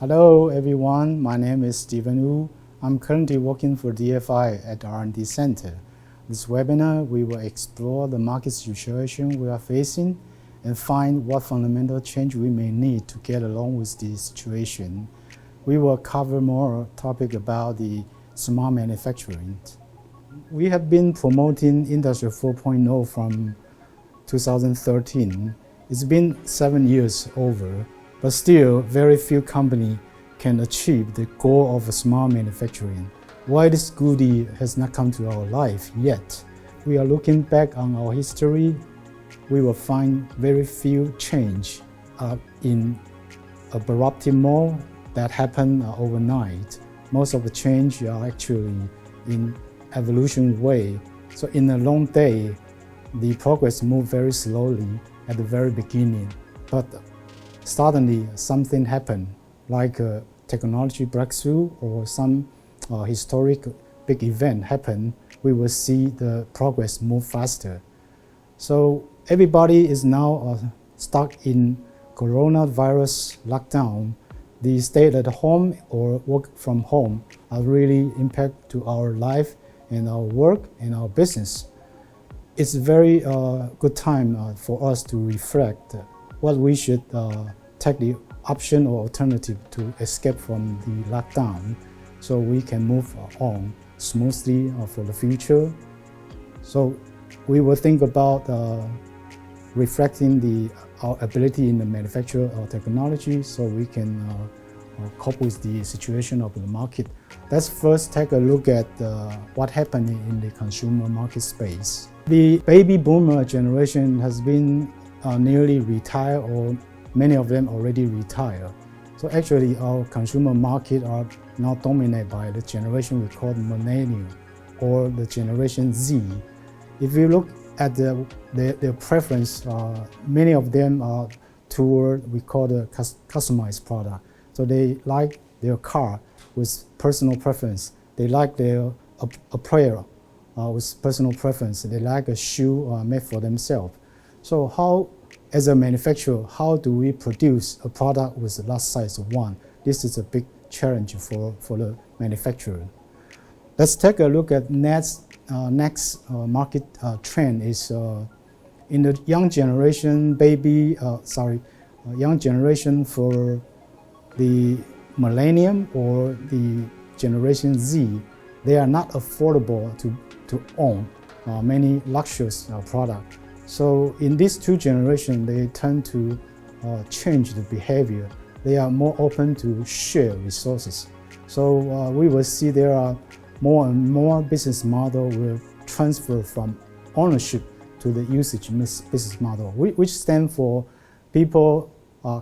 Hello everyone, my name is Stephen Wu. I'm currently working for DFI at R&D Center. This webinar, we will explore the market situation we are facing and find what fundamental change we may need to get along with this situation. We will cover more topic about the smart manufacturing. We have been promoting Industry 4.0 from 2013. It's been 7 years over. But still, very few companies can achieve the goal of smart manufacturing. Why this goodie has not come to our life yet? We are looking back on our history. We will find very few change in abruptive mode that happen overnight. Most of the change are actually in evolution way. So in a long day, the progress move very slowly at the very beginning. But suddenly something happened, like a technology breakthrough or some historic big event happen, we will see the progress move faster. So everybody is now stuck in coronavirus lockdown. The stay at home or work from home are really impact to our life and our work and our business. It's a very good time for us to reflect what we should take the option or alternative to escape from the lockdown so we can move on smoothly for the future. So we will think about reflecting our ability in the manufacture technology so we can cope with the situation of the market. Let's first take a look at what happened in the consumer market space. The baby boomer generation has been nearly retired, or many of them already retired. So actually our consumer market are now dominated by the generation we call millennial or the generation Z. If you look at their preference, many of them are toward we call the customized product. So they like their car with personal preference. They like their apparel with personal preference. They like a shoe made for themselves. So how, as a manufacturer, how do we produce a product with a lot size of one? This is a big challenge for the manufacturer. Let's take a look at next market trend is in the young generation, young generation for the millennium or the generation Z. They are not affordable to own many luxurious products. So in these two generations, they tend to change the behavior. They are more open to share resources. So we will see there are more and more business model will transfer from ownership to the usage business model, which stands for people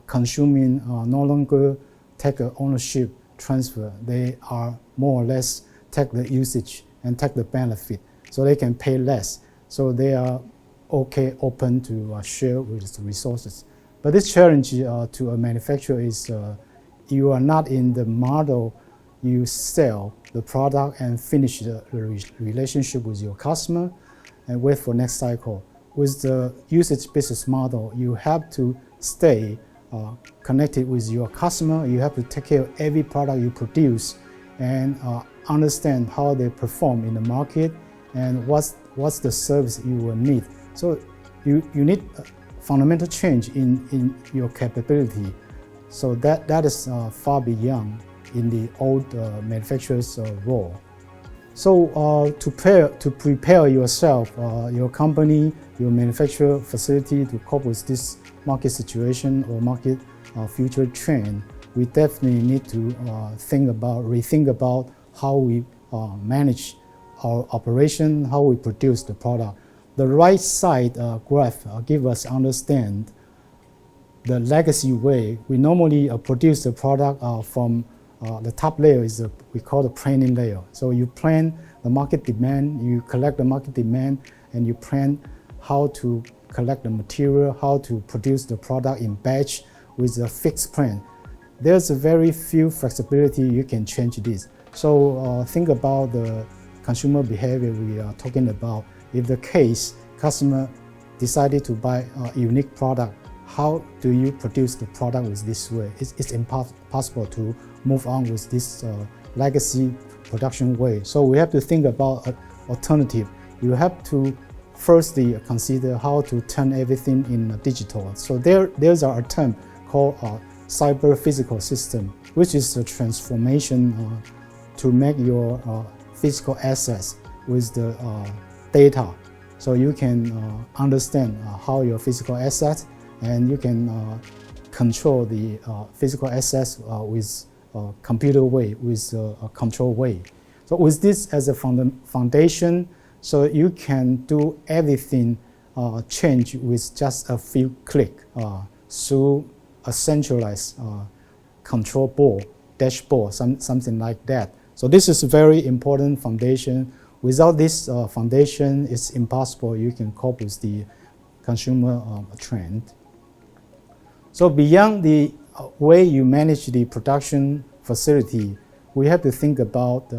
consuming no longer take a ownership transfer. They are more or less take the usage and take the benefit, so they can pay less. So they are open to share with the resources. But this challenge to a manufacturer is you are not in the model, you sell the product and finish the relationship with your customer and wait for next cycle. With the usage business model, you have to stay connected with your customer. You have to take care of every product you produce and understand how they perform in the market and what's the service you will need. So you need a fundamental change in your capability. So that is far beyond in the old manufacturer's role. So to prepare yourself, your company, your manufacturer facility to cope with this market situation or market future trend, we definitely need to rethink about how we manage our operation, how we produce the product. The right side graph gives us understand the legacy way. We normally produce the product from the top layer is we call the planning layer. So you plan the market demand, you collect the market demand, and you plan how to collect the material, how to produce the product in batch with a fixed plan. There's a very few flexibility you can change this. So think about the consumer behavior we are talking about. If the case customer decided to buy a unique product, how do you produce the product with this way? It's impossible to move on with this legacy production way. So we have to think about an alternative. You have to firstly consider how to turn everything in digital. So there's a term called cyber physical system, which is a transformation to make your physical assets with the data. So you can understand how your physical assets, and you can control the physical assets with a computer way, with a control way. So with this as a foundation, so you can do everything change with just a few clicks through a centralized control board, dashboard, something like that. So this is a very important foundation. Without this foundation, it's impossible you can cope with the consumer trend. So beyond the way you manage the production facility, we have to think about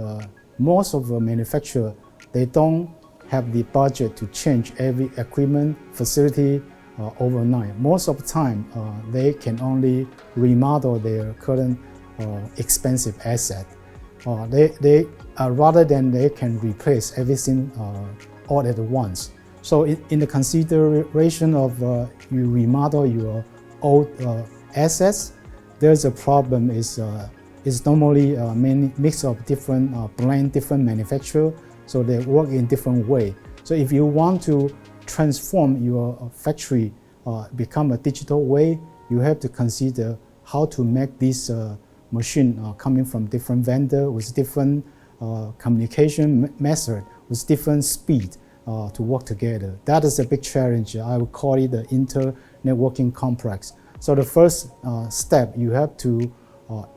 most of the manufacturers, they don't have the budget to change every equipment facility overnight. Most of the time, they can only remodel their current expensive asset. Rather than they can replace everything all at once. So in the consideration of you remodel your old assets, there's a problem is normally many mix of different blend different manufacturer, so they work in different way. So if you want to transform your factory become a digital way, you have to consider how to make this machine coming from different vendor with different communication method, with different speed to work together. That is a big challenge. I would call it the inter-networking complex. So the first step, you have to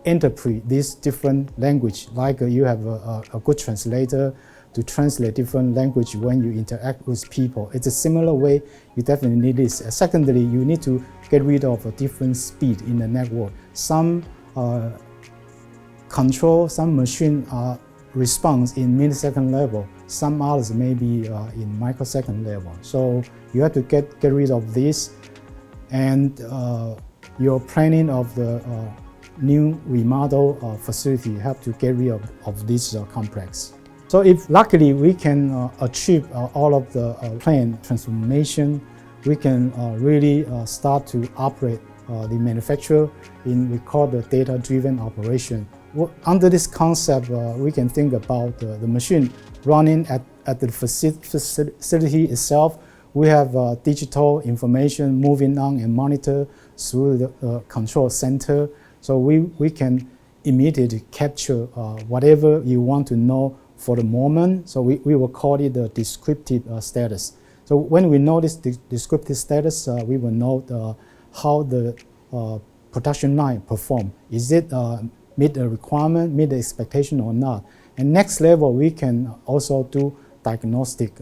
interpret this different language, like you have a good translator to translate different language when you interact with people. It's a similar way, you definitely need this. Secondly, you need to get rid of a different speed in the network. Some control, some machine response in millisecond level, some others may be in microsecond level. So you have to get rid of this, and your planning of the new remodel facility have to get rid of this complex. So if luckily we can achieve all of the planned transformation, we can really start to operate the manufacturer in we call the data-driven operation. Under this concept, we can think about the machine running at the facility itself. We have digital information moving on and monitor through the control center. So we can immediately capture whatever you want to know for the moment. So we will call it the descriptive status. So when we know this descriptive status, we will know how the production line perform. Is it meet the requirement, meet the expectation or not? And next level, we can also do diagnostic.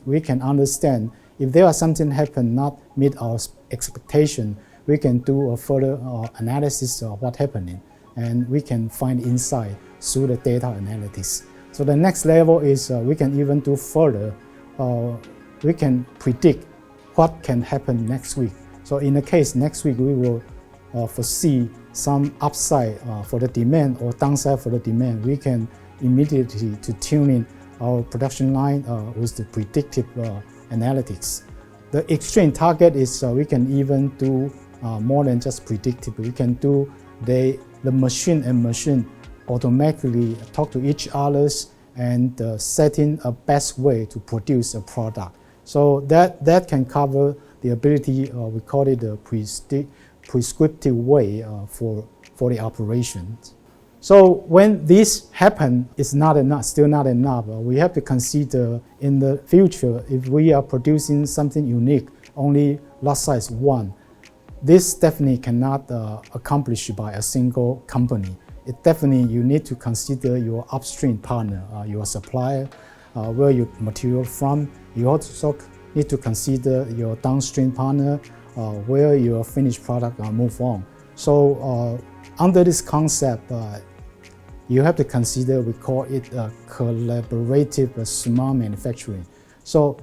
We can understand if there are something happen not meet our expectation, we can do a further analysis of what's happening, and we can find insight through the data analytics. So the next level is we can even do further. We can predict what can happen next week. So in the case next week, we will foresee some upside for the demand or downside for the demand. We can immediately to tune in our production line with the predictive analytics. The extreme target is we can even do more than just predictive. We can do the machine and machine automatically talk to each others and setting a best way to produce a product. So that can cover the ability, we call it the prescriptive way for the operations. So when this happens, it's not enough, still not enough. We have to consider in the future, if we are producing something unique, only lot size 1, this definitely cannot accomplish by a single company. It definitely, you need to consider your upstream partner, your supplier, where your material from. You also need to consider your downstream partner, where your finished product move on. So under this concept, you have to consider, we call it collaborative smart manufacturing. So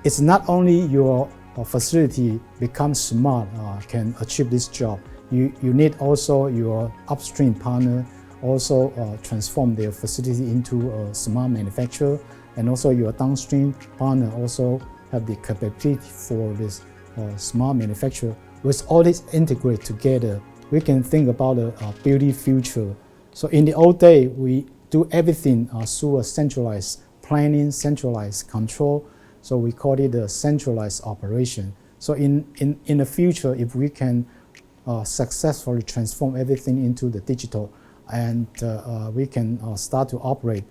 it's not only your facility becomes smart, can achieve this job, you need also your upstream partner also transform their facility into a smart manufacturer, and also your downstream partner also have the capability for this smart manufacturer. With all this integrate together, we can think about a beauty future. So in the old day, we do everything through a centralized planning, centralized control. So we call it a centralized operation. So in the future, if we can successfully transform everything into the digital, and we can start to operate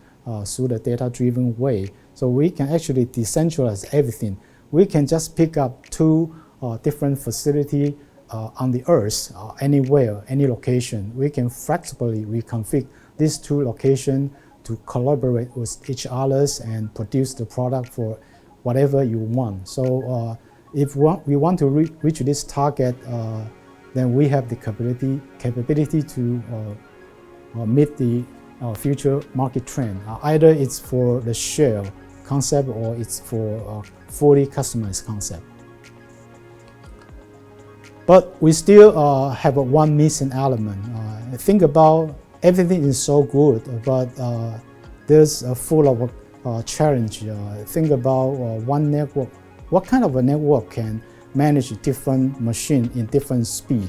through the data-driven way, so we can actually decentralize everything. We can just pick up two different facilities on the earth, anywhere, any location. We can flexibly reconfigure these two locations to collaborate with each other and produce the product for whatever you want. So if we want to reach this target, then we have the capability to meet the future market trend. Either it's for the share concept or it's for fully customized concept. But we still have one missing element. Think about everything is so good, but there's full of challenge. Think about one network. What kind of a network can manage different machines in different speed?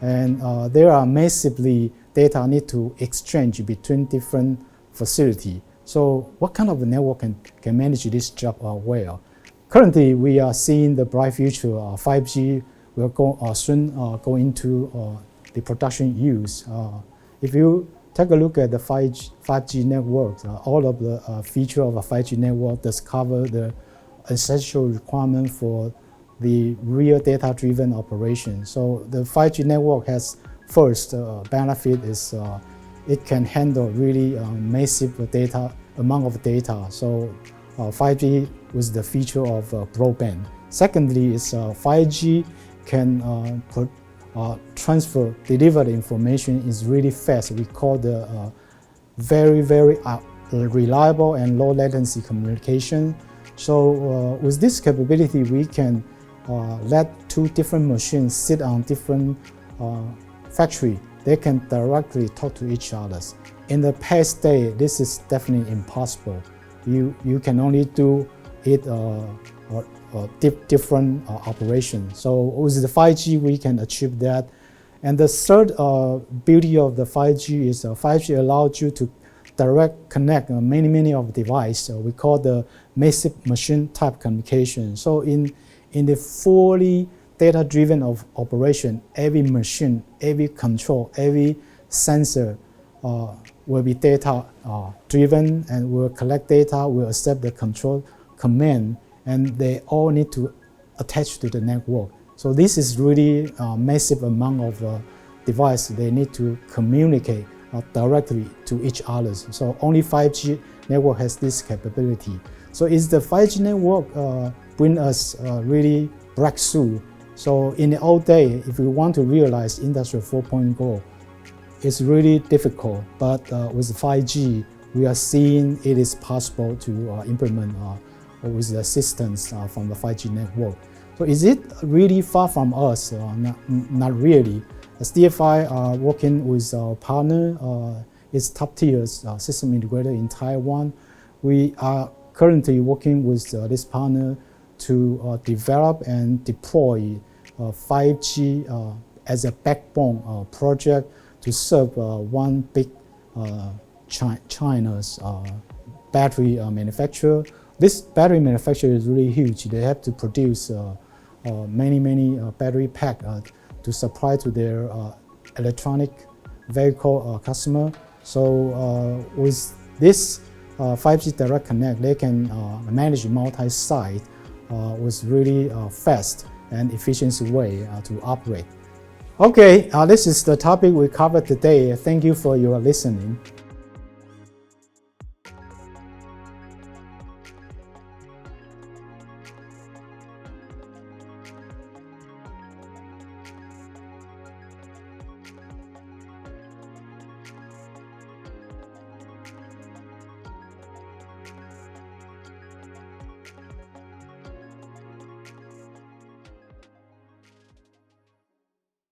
And there are massively data need to exchange between different facilities. So what kind of a network can manage this job well? Currently, we are seeing the bright future. 5G will soon go into the production use. If you take a look at the 5G networks, all of the features of a 5G network does cover the essential requirement for the real data-driven operation. So the 5G network has first benefit is it can handle really massive amount of data. So 5G was the feature of broadband. Secondly, is 5G can deliver the information is really fast. We call the very reliable and low latency communication. So with this capability, we can let two different machines sit on different factory. They can directly talk to each other. In the past day, this is definitely impossible. You can only do it different operations. So with the 5G, we can achieve that. And the third beauty of the 5G is 5G allows you to direct connect many of devices. We call the massive machine type communication. So in the fully data-driven operation, every machine, every control, every sensor will be data-driven and will collect data, will accept the control command, and they all need to attach to the network. So this is really a massive amount of devices. They need to communicate directly to each other. So only 5G network has this capability. So is the 5G network bring us really breakthrough? So in the old day, if we want to realize Industry 4.0, it's really difficult. But with 5G, we are seeing it is possible to implement with the assistance from the 5G network. So is it really far from us? Not really. As DFI are working with our partner, it's top tier system integrator in Taiwan. We are currently working with this partner to develop and deploy 5G as a backbone project to serve one big China's battery manufacturer. This battery manufacturer is really huge. They have to produce many battery pack to supply to their electronic vehicle customer. So with this 5G Direct Connect, they can manage multi-site with really fast and efficient way to operate. Okay, this is the topic we covered today. Thank you for your listening.